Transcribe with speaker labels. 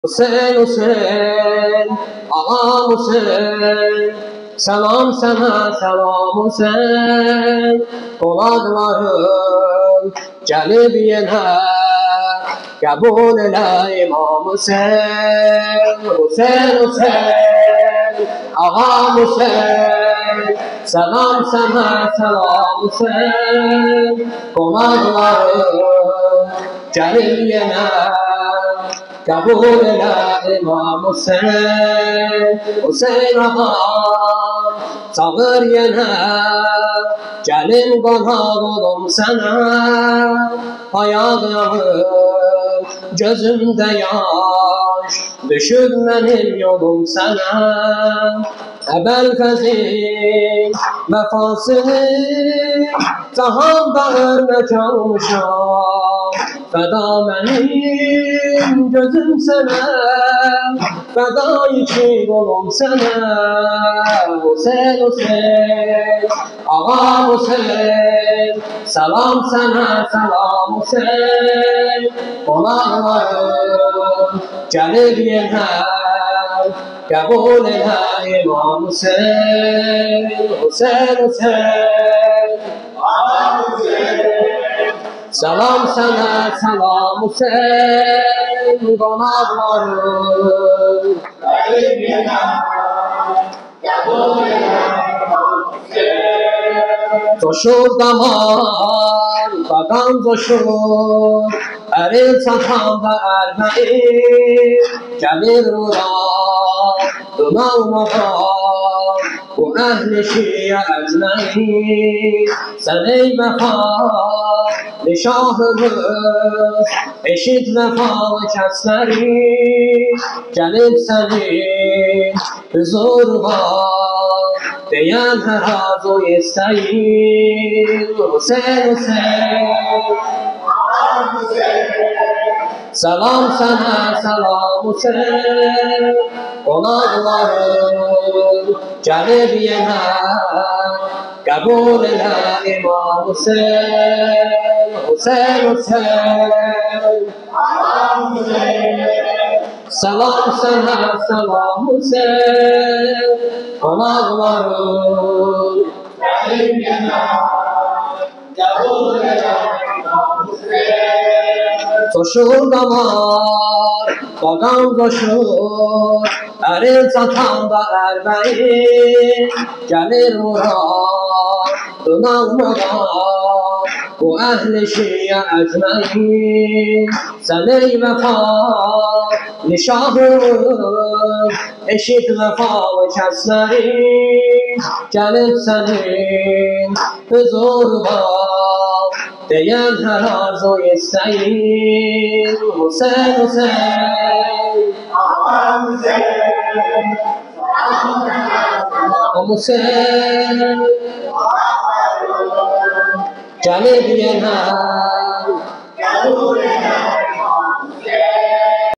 Speaker 1: Hüseyin Hüseyin, ağa Hüseyin, selam sana selam Hüseyin. Qonaqlarım gəlib yenə, qəbul elə İmam Hüseyin. Hüseyin Hüseyin, ağa Hüseyin, selam sana selam Hüseyin. Qonaqlarım gəlib yenə, qəbul elə İmam Hüseyin. Hüseyin ağam çağır yenə, gəlin qonaq olum sənə. Ayağım gözümdə yaş, düşür mənim yolum sənə. Əbəlfəzin vəfasını cahanda örnək almışam. Fəda mənim gözüm sənə, fəda iki qolum sənə. Hüseyin Hüseyin, ağa Hüseyin, salam sənə salam Hüseyin. Qonaqlarım gəlir yenə, qəbul elə İmam Hüseyin. Hüseyin Hüseyin, ağa Hüseyin, salam sənə salam Hüseyin. Qonaqlarım gəlir yenə, qəbul elə İmam Hüseyin. Coşur damar, qaqan coşur, əril çatanda ərməyin. Gəlir muradına almağa, bu əhli şiə əcməyin. Sən ey vəfalı şahımız, eşit vəfalı kəsləri. Gəlib sənin huzuruna, deyən hər arzu istəyir. Hüseyin Hüseyin, ağa Hüseyin, salam sənə salam Hüseyin. Qonaqlarım gəlib yenə, qəbul elə İmam Hüseyin. Hüseyin Hüseyin, ağa Hüseyin, salam sənə salam Hüseyin. Qonaqlarım gəlib yenə, qəbul elə İmam Hüseyin. Coşur damar, qaqan coşur, əril çatanda ərbəyin. Gəlir muradına almağa, bu əhli şiə əcməyin. Sən ey vəfalı şahımız, eşit vəfalı kəsləri. Gəlib sənin huzuruna, deyən hər arzu istəyir. Hüseyin Hüseyin, ağa Hüseyin, Hüseyin, gəlib yenə, qəbul elə